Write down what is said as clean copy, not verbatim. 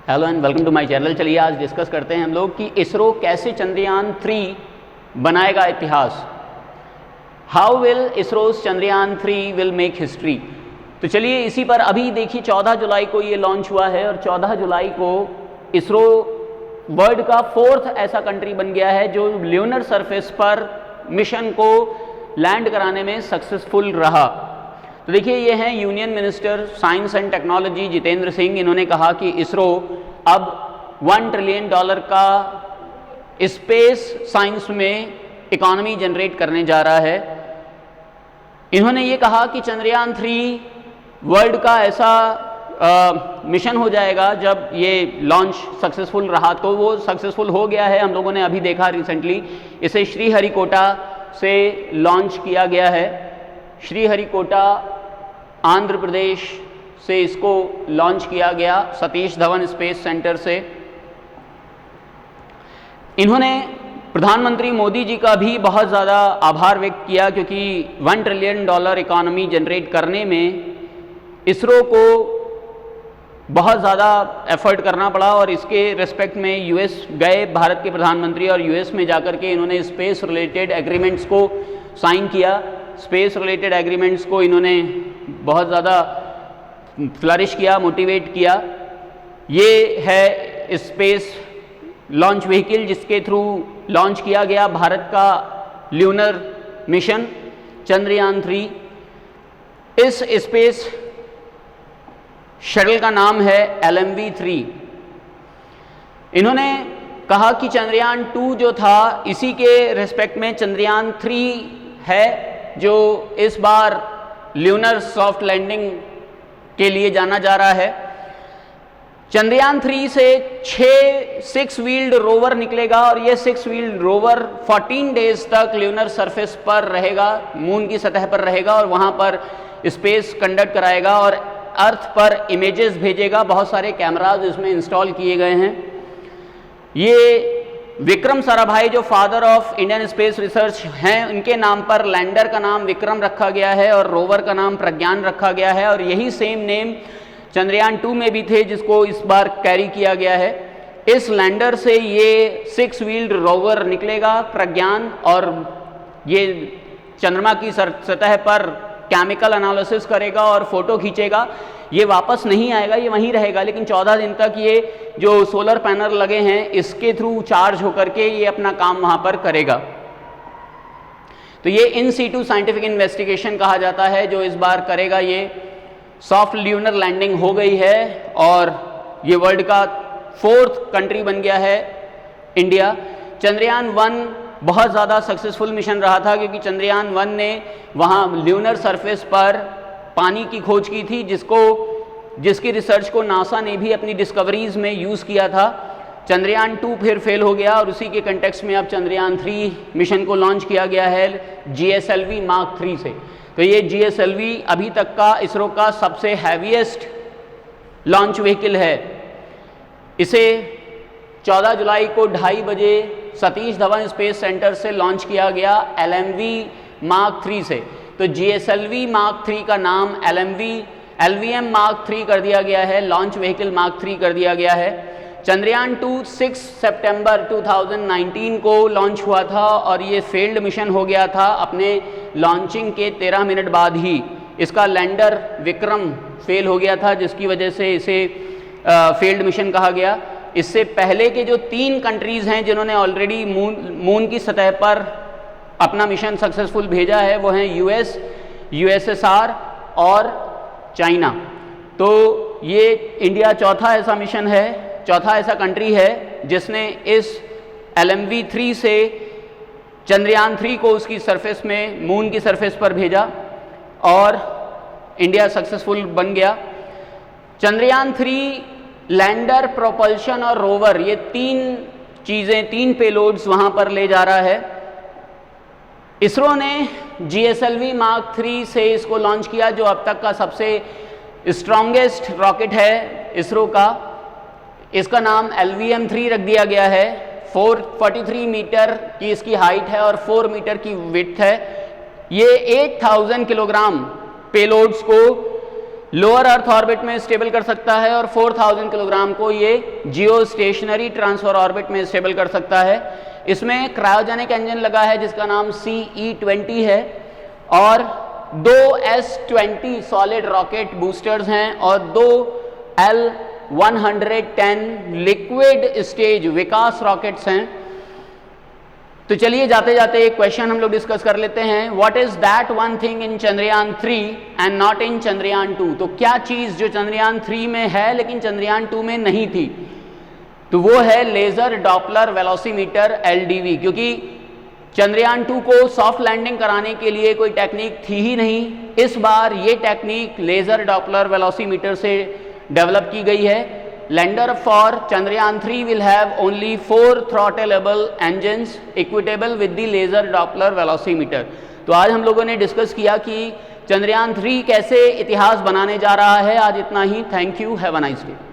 Hello and welcome to my channel. चलिए आज discuss करते हैं हम लोग कि इसरो कैसे चंद्रयान 3 बनाएगा इतिहास। How will ISRO's Chandrayaan 3 will make history. तो चलिए इसी पर अभी देखिए 14 जुलाई को ये लॉन्च हुआ है और 14 जुलाई को इसरो वर्ल्ड का 4th ऐसा कंट्री बन गया है जो ल्यूनर सरफेस पर मिशन को लैंड कराने में सक्सेसफुल रहा। तो देखिए ये हैं union minister science and technology Jitendra Singh. इन्होंने कहा कि इसरो अब $1 ट्रिलियन का स्पेस साइंस में इकोनॉमी जनरेट करने जा रहा है। इन्होंने ये कहा कि चंद्रयान 3 वर्ल्ड का ऐसा मिशन हो जाएगा जब ये लॉन्च सक्सेसफुल रहा, तो वो सक्सेसफुल हो गया है। हम लोगों ने अभी देखा रिसेंटली इसे श्रीहरिकोटा से लॉन्च किया गया है। श्रीहरिकोटा आंध्र प्रदेश से इसको लॉन्च किया गया सतीश धवन स्पेस सेंटर से। इन्होंने प्रधानमंत्री मोदी जी का भी बहुत ज़्यादा आभार व्यक्त किया क्योंकि $1 ट्रिलियन इकोनॉमी जनरेट करने में इसरो को बहुत ज़्यादा एफर्ट करना पड़ा और इसके रिस्पेक्ट में यूएस गए भारत के प्रधानमंत्री और यूएस में जाकर के इन्होंने स्पेस रिलेटेड एग्रीमेंट्स को साइन किया। स्पेस रिलेटेड एग्रीमेंट्स को इन्होंने बहुत ज़्यादा फ्लरिश किया, मोटिवेट किया। ये है स्पेस लॉन्च व्हीकल जिसके थ्रू लॉन्च किया गया भारत का ल्यूनर मिशन चंद्रयान 3। इस स्पेस शटल का नाम है LMV-3। इन्होंने कहा कि चंद्रयान 2 जो था इसी के रिस्पेक्ट में चंद्रयान 3 है जो इस बार ल्यूनर सॉफ्ट लैंडिंग के लिए जाना जा रहा है। चंद्रयान 3 से 6 व्हील्ड रोवर निकलेगा और ये 6 व्हील्ड रोवर 14 डेज तक ल्यूनर सरफेस पर रहेगा, मून की सतह पर रहेगा और वहाँ पर स्पेस कंडक्ट कराएगा और अर्थ पर इमेजेस भेजेगा। बहुत सारे कैमराज इसमें इंस्टॉल किए गए हैं। ये विक्रम साराभाई जो father of Indian space research हैं उनके नाम पर लैंडर का नाम विक्रम रखा गया है और रोवर का नाम प्रज्ञान रखा गया है और यही सेम नेम चंद्रयान 2 में भी थे जिसको इस बार कैरी किया गया है। इस लैंडर से ये 6 व्हील्ड रोवर निकलेगा प्रज्ञान और ये चंद्रमा की सतह पर केमिकल एनालिसिस करेगा और फोटो खींचेगा। ये वापस नहीं आएगा, ये वहीं रहेगा, लेकिन 14 दिन तक ये जो सोलर पैनल लगे हैं इसके थ्रू चार्ज होकर के ये अपना काम वहाँ पर करेगा। तो ये इन सीटू साइंटिफिक इन्वेस्टिगेशन कहा जाता है जो इस बार करेगा। ये सॉफ्ट ल्यूनर लैंडिंग हो गई है और ये वर्ल्ड का 4th कंट्री बन गया है इंडिया। चंद्रयान 1 बहुत ज़्यादा सक्सेसफुल मिशन रहा था क्योंकि चंद्रयान 1 ने वहाँ ल्यूनर सरफेस पर पानी की खोज की थी जिसकी रिसर्च को नासा ने भी अपनी डिस्कवरीज में यूज़ किया था। चंद्रयान 2 फिर फेल हो गया और उसी के कंटेक्स्ट में अब चंद्रयान 3 मिशन को लॉन्च किया गया है GSLV Mark 3 से। तो ये GSLV अभी तक का इसरो का सबसे हैवीएस्ट लॉन्च व्हीकल है। इसे 14 जुलाई को 2:30 बजे सतीश धवन स्पेस सेंटर से लॉन्च किया गया LMV Mark 3 से। तो GSLV Mark 3 का नाम LVM Mark 3 कर दिया गया है, लॉन्च व्हीकल Mark 3 कर दिया गया है। चंद्रयान 2 6 सितंबर 2019 को लॉन्च हुआ था और ये फेल्ड मिशन हो गया था। अपने लॉन्चिंग के 13 मिनट बाद ही इसका लैंडर विक्रम फेल हो गया था जिसकी वजह से इसे फेल्ड मिशन कहा गया। इससे पहले के जो 3 कंट्रीज़ हैं जिन्होंने ऑलरेडी मून की सतह पर अपना मिशन सक्सेसफुल भेजा है वो हैं US, USSR और चाइना। तो ये इंडिया चौथा ऐसा मिशन है, चौथा ऐसा कंट्री है जिसने इस LMV-3 से चंद्रयान 3 को उसकी सरफेस में मून की सरफेस पर भेजा और इंडिया सक्सेसफुल बन गया। चंद्रयान 3 लैंडर, प्रोपल्शन और रोवर ये 3 चीज़ें, 3 पेलोड्स वहाँ पर ले जा रहा है। इसरो ने GSLV Mark 3 से इसको लॉन्च किया जो अब तक का सबसे स्ट्रॉन्गेस्ट रॉकेट है इसरो का। इसका नाम LVM-3 रख दिया गया है। 443 मीटर की इसकी हाइट है और 4 मीटर की विड्थ है। ये 8000 किलोग्राम पेलोड्स को लोअर अर्थ ऑर्बिट में स्टेबल कर सकता है और 4000 किलोग्राम को ये जियो स्टेशनरी ट्रांसफर ऑर्बिट में स्टेबल कर सकता है। इसमें क्रायोजेनिक इंजन लगा है जिसका नाम CE-20 है और 2 S-20 सॉलिड रॉकेट बूस्टर्स हैं और 2 L-110 लिक्विड स्टेज विकास रॉकेट्स हैं। तो चलिए जाते जाते एक क्वेश्चन हम लोग डिस्कस कर लेते हैं, what is that one thing in Chandrayaan 3 and not in Chandrayaan 2। तो क्या चीज जो चंद्रयान 3 में है लेकिन चंद्रयान 2 में नहीं थी, तो वो है लेजर डॉपलर वेलोसीमीटर LDV, क्योंकि चंद्रयान 2 को सॉफ्ट लैंडिंग कराने के लिए कोई टेक्निक थी ही नहीं। इस बार ये टेक्निक लेजर डॉपलर वेलोसीमीटर से डेवलप की गई है। Lander for Chandrayaan 3 will have only 4 throttleable engines equitable with the laser doppler velocimeter। तो आज हम लोगों ने डिस्कस किया कि चंद्रयान 3 कैसे इतिहास बनाने जा रहा है। आज इतना ही। Thank you, have a nice day.